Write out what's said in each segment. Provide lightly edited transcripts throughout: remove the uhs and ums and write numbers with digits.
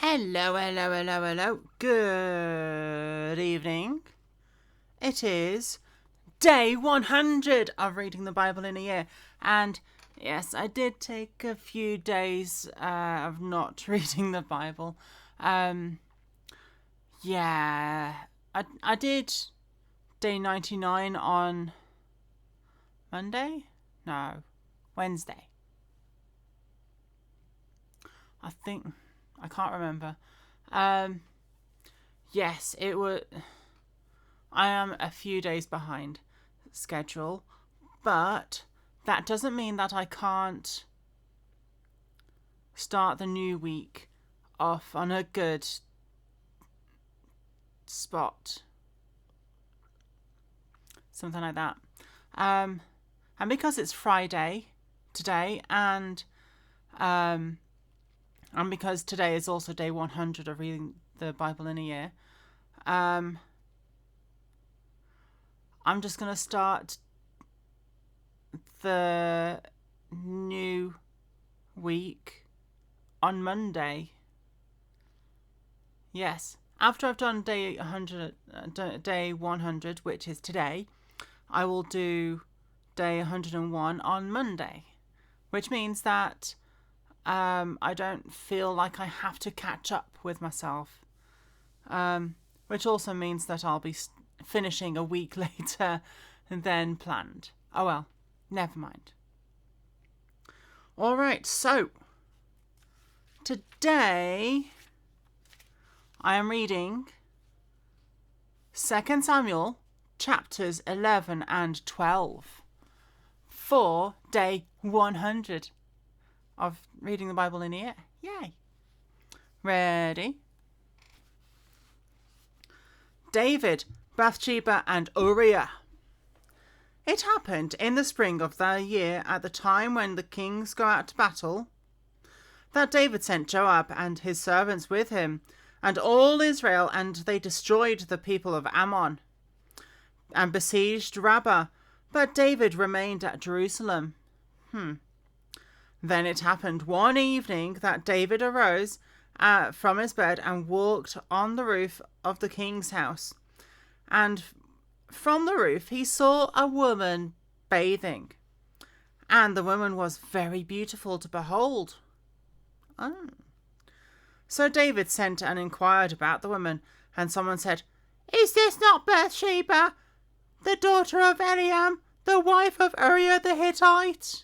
Hello, hello, hello, hello. Good evening. It is day 100 of reading the Bible in a year. And yes, I did take a few days of not reading the Bible. Yeah, I did day 99 on Monday? No, Wednesday. I can't remember. Yes, it was. I am a few days behind schedule, but that doesn't mean that I can't start the new week off on a good spot. Something like that. And because it's Friday today, and because today is also day 100 of reading the Bible in a year, I'm just going to start the new week on Monday. Yes, after I've done day 100, which is today, I will do day 101 on Monday, which means that I don't feel like I have to catch up with myself, which also means that I'll be finishing a week later than planned. Oh well, never mind. All right, so today I am reading 2 Samuel chapters 11 and 12 for day 100 of reading the Bible in a year. Yay! Ready? David, Bathsheba, and Uriah. It happened in the spring of the year, at the time when the kings go out to battle, that David sent Joab and his servants with him, and all Israel, and they destroyed the people of Ammon, and besieged Rabbah, but David remained at Jerusalem. Then it happened one evening that David arose from his bed and walked on the roof of the king's house. And from the roof he saw a woman bathing, and the woman was very beautiful to behold. So David sent and inquired about the woman, and someone said, "Is this not Bathsheba, the daughter of Eliam, the wife of Uriah the Hittite?"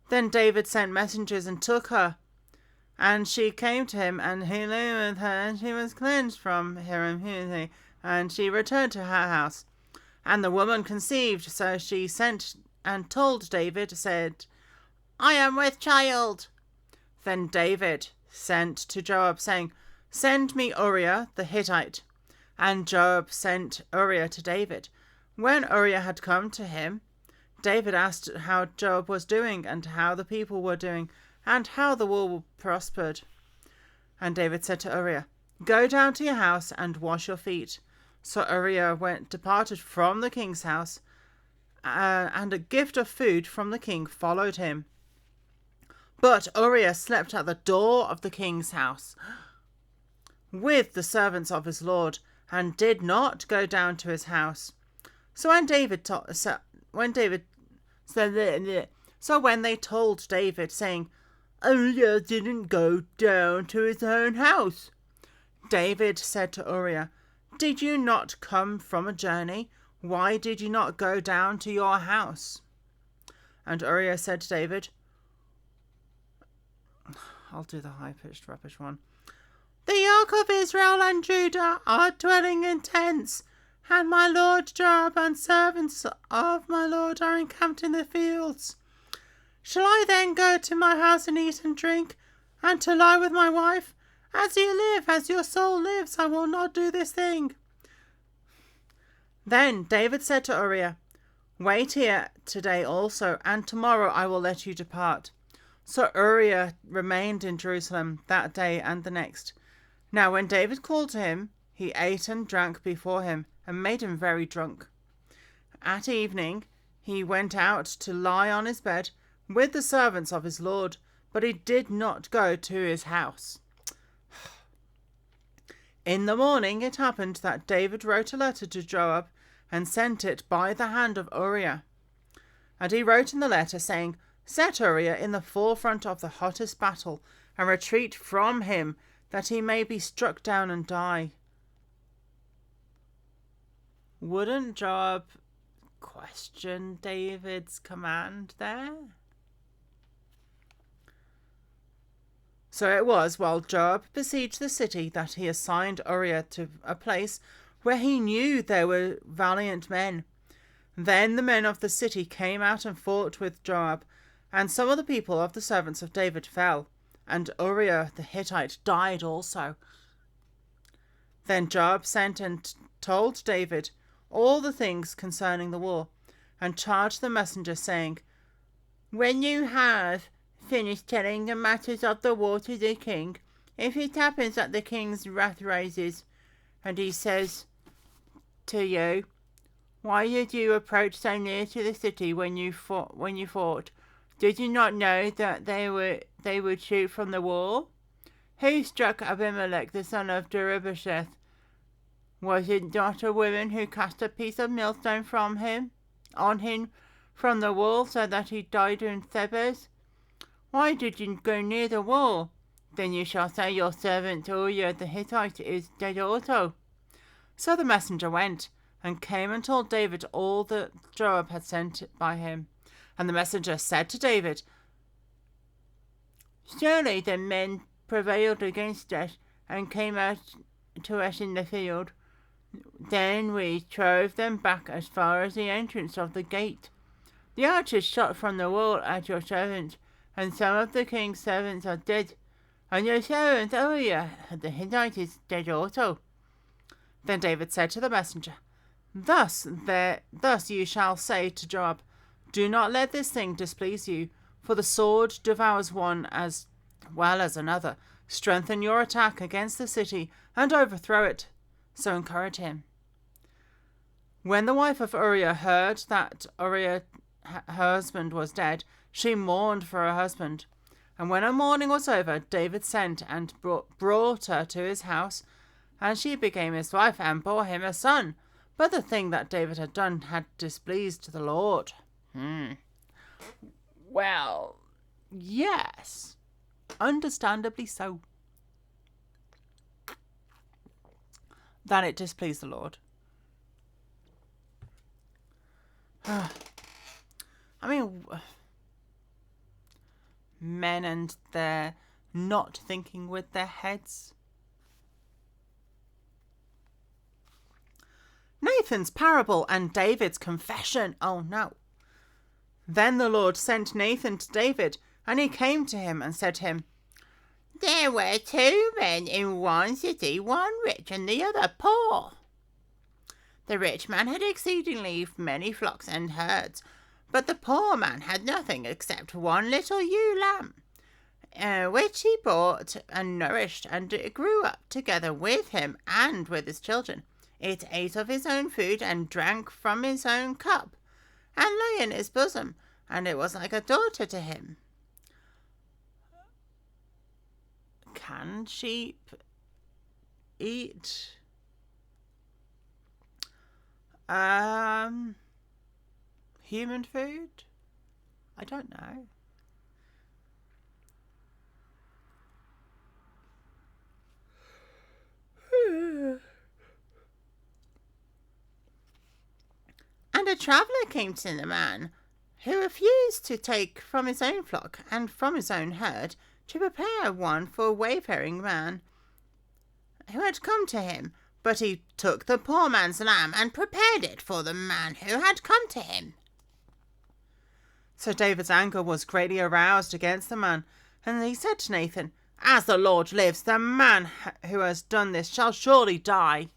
Then David sent messengers and took her, and she came to him, and he lay with her, and she was cleansed from her impurity, and she returned to her house. And the woman conceived, so she sent and told David, said, "I am with child." Then David sent to Joab, saying, "Send me Uriah the Hittite." And Joab sent Uriah to David. When Uriah had come to him, David asked how Joab was doing, and how the people were doing, and how the war prospered. And David said to Uriah, "Go down to your house and wash your feet." So Uriah departed from the king's house, and a gift of food from the king followed him. But Uriah slept at the door of the king's house with the servants of his lord, and did not go down to his house. So when they told David, saying, "Uriah didn't go down to his own house," David said to Uriah, "Did you not come from a journey? Why did you not go down to your house?" And Uriah said to David, I'll do the high-pitched rubbish one. "The ark of Israel and Judah are dwelling in tents, and my lord Joab and servants of my lord are encamped in the fields. Shall I then go to my house and eat and drink, and to lie with my wife? As you live, as your soul lives, I will not do this thing." Then David said to Uriah, "Wait here today also, and tomorrow I will let you depart." So Uriah remained in Jerusalem that day and the next. Now when David called to him, he ate and drank before him, and made him very drunk. At evening he went out to lie on his bed with the servants of his lord, but he did not go to his house. In the morning it happened that David wrote a letter to Joab and sent it by the hand of Uriah. And he wrote in the letter, saying, "Set Uriah in the forefront of the hottest battle, and retreat from him, that he may be struck down and die." Wouldn't Joab question David's command there? So it was while Joab besieged the city that he assigned Uriah to a place where he knew there were valiant men. Then the men of the city came out and fought with Joab, and some of the people of the servants of David fell, and Uriah the Hittite died also. Then Joab sent and told David all the things concerning the war, and charged the messenger, saying, "When you have finished telling the matters of the war to the king, if it happens that the king's wrath rises, and he says to you, 'Why did you approach so near to the city when you fought? Did you not know that they would shoot from the wall? Who struck Abimelech the son of Jerubbesheth? Was it not a woman who cast a piece of millstone on him from the wall, so that he died in Thebez? Why did you go near the wall? Then you shall say your servant Uriah the Hittite is dead also." So the messenger went and came and told David all that Joab had sent by him. And the messenger said to David, "Surely the men prevailed against us and came out to us in the field. Then we drove them back as far as the entrance of the gate. The archers shot from the wall at your servant, and some of the king's servants are dead, and your servant Uriah the Hittite is dead also." Then David said to the messenger, Thus you shall say to Joab, "Do not let this thing displease you, for the sword devours one as well as another. Strengthen your attack against the city and overthrow it." So encourage him. When the wife of Uriah heard that Uriah, her husband, was dead, she mourned for her husband. And when her mourning was over, David sent and brought her to his house, and she became his wife and bore him a son. But the thing that David had done had displeased the Lord. Well, yes, understandably so. That it displeased the Lord. I mean, men and their not thinking with their heads. Nathan's parable and David's confession. Oh no. Then the Lord sent Nathan to David, and he came to him and said to him, "There were 2 men in one city, one rich and the other poor. The rich man had exceedingly many flocks and herds, but the poor man had nothing except one little ewe lamb, which he bought and nourished, and it grew up together with him and with his children. It ate of his own food and drank from his own cup, and lay in his bosom, and it was like a daughter to him." Can sheep eat human food? I don't know. And a traveller came to the man, who refused to take from his own flock and from his own herd to prepare one for a wayfaring man who had come to him. But he took the poor man's lamb and prepared it for the man who had come to him. So David's anger was greatly aroused against the man, and he said to Nathan, "As the Lord lives, the man who has done this shall surely die,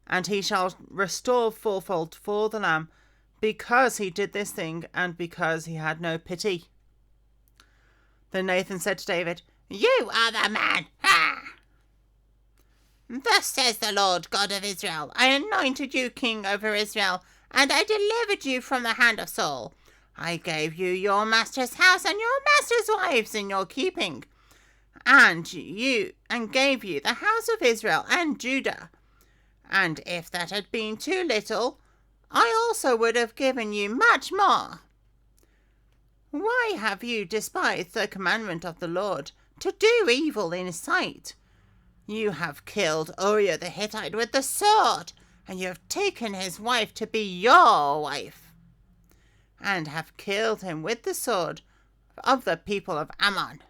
and he shall restore fourfold for the lamb, because he did this thing, and because he had no pity." Then Nathan said to David, "You are the man! Ha! Thus says the Lord God of Israel, I anointed you king over Israel, and I delivered you from the hand of Saul. I gave you your master's house and your master's wives in your keeping, and gave you the house of Israel and Judah. And if that had been too little, I also would have given you much more. Why have you despised the commandment of the Lord, to do evil in his sight? You have killed Uriah the Hittite with the sword, and you have taken his wife to be your wife, and have killed him with the sword of the people of Ammon.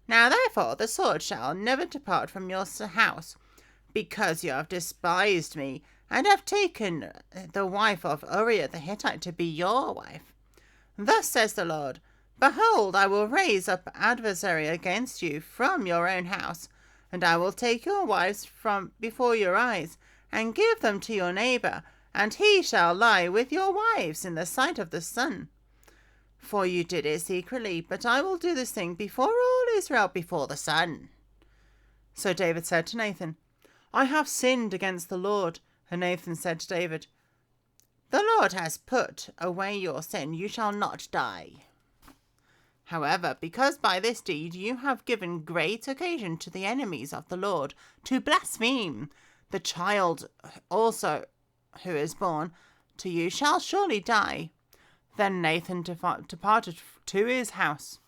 Now therefore the sword shall never depart from your house, because you have despised me, and have taken the wife of Uriah the Hittite to be your wife. Thus says the Lord, Behold, I will raise up adversary against you from your own house, and I will take your wives from before your eyes, and give them to your neighbour, and he shall lie with your wives in the sight of the sun. For you did it secretly, but I will do this thing before all Israel before the sun. So David said to Nathan, I have sinned against the Lord. And Nathan said to David, The Lord has put away your sin, you shall not die. However, because by this deed you have given great occasion to the enemies of the Lord to blaspheme, the child also who is born to you shall surely die. Then Nathan departed to his house.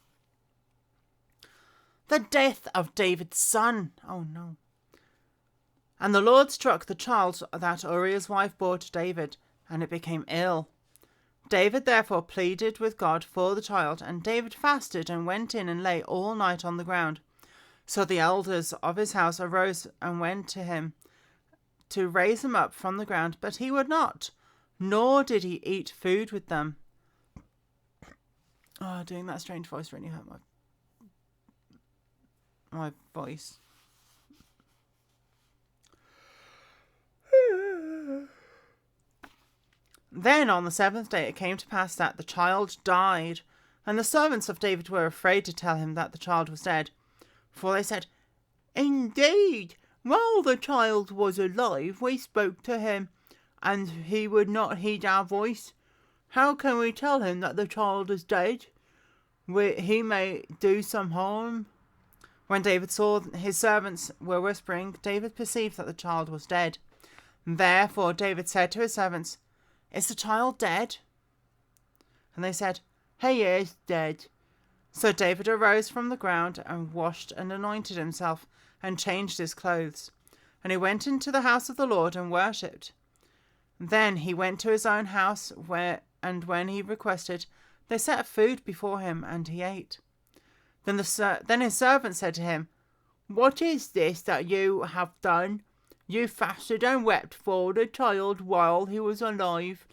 The death of David's son. Oh no. And the Lord struck the child that Uriah's wife bore to David, and it became ill. David therefore pleaded with God for the child, and David fasted and went in and lay all night on the ground. So the elders of his house arose and went to him to raise him up from the ground, but he would not, nor did he eat food with them. Oh, doing that strange voice really hurt my voice. Then on the seventh day it came to pass that the child died, and the servants of David were afraid to tell him that the child was dead. For they said, Indeed, while the child was alive, we spoke to him, and he would not heed our voice. How can we tell him that the child is dead? He may do some harm. When David saw his servants were whispering, David perceived that the child was dead. Therefore David said to his servants, Is the child dead? And they said, He is dead. So David arose from the ground and washed and anointed himself and changed his clothes. And he went into the house of the Lord and worshipped. Then he went to his own house, when he requested, they set food before him, and he ate. Then his servant said to him, What is this that you have done? You fasted and wept for the child while he was alive.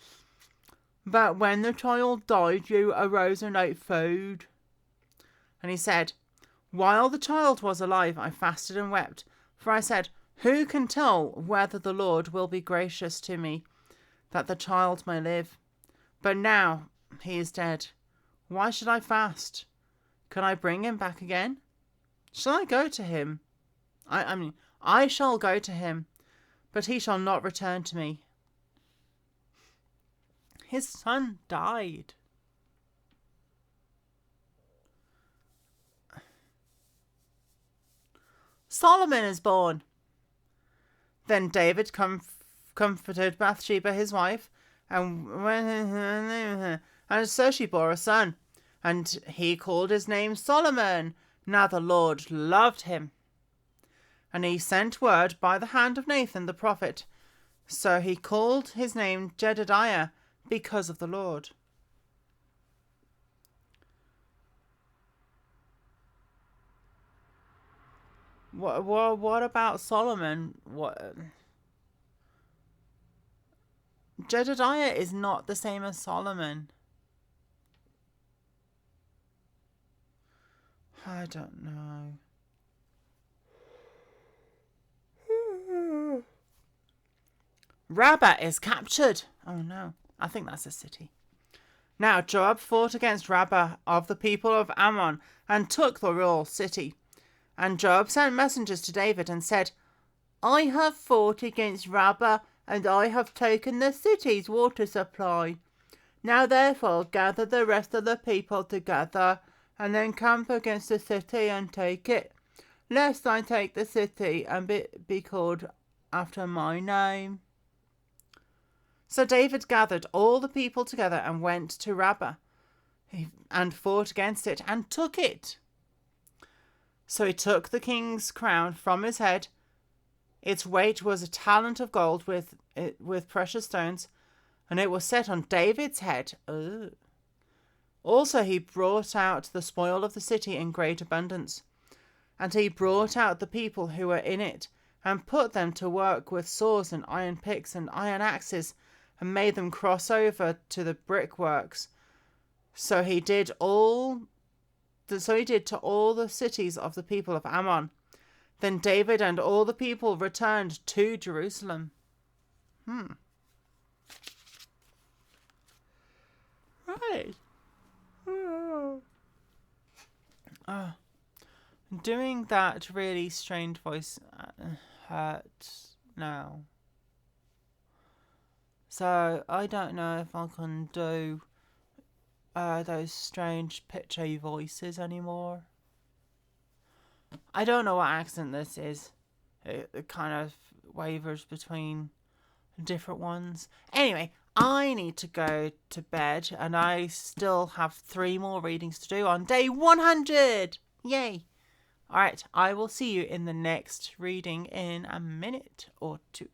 But when the child died, you arose and ate food. And he said, While the child was alive, I fasted and wept. For I said, Who can tell whether the Lord will be gracious to me, that the child may live? But now he is dead. Why should I fast? Can I bring him back again? Shall I go to him? I shall go to him, but he shall not return to me. His son died. Solomon is born. Then David comforted Bathsheba his wife, and so she bore a son, and he called his name Solomon. Now the Lord loved him. And he sent word by the hand of Nathan the prophet. So he called his name Jedediah, because of the Lord. What about Solomon? Jedediah is not the same as Solomon. I don't know. Rabbah is captured. Oh no, I think that's a city. Now Joab fought against Rabbah of the people of Ammon and took the royal city. And Joab sent messengers to David and said, I have fought against Rabbah, and I have taken the city's water supply. Now therefore gather the rest of the people together, and then camp against the city and take it, lest I take the city and be called after my name. So David gathered all the people together and went to Rabbah and fought against it and took it. So he took the king's crown from his head. Its weight was a talent of gold with precious stones, and it was set on David's head. Ooh. Also he brought out the spoil of the city in great abundance, and he brought out the people who were in it, and put them to work with saws and iron picks and iron axes, and made them cross over to the brickworks. So he did to all the cities of the people of Ammon. Then David and all the people returned to Jerusalem. Right. Doing that really strained voice hurts now. So I don't know if I can do those strange pitchy voices anymore. I don't know what accent this is. It kind of wavers between different ones. Anyway, I need to go to bed, and I still have 3 more readings to do on day 100. Yay! Alright, I will see you in the next reading in a minute or 2.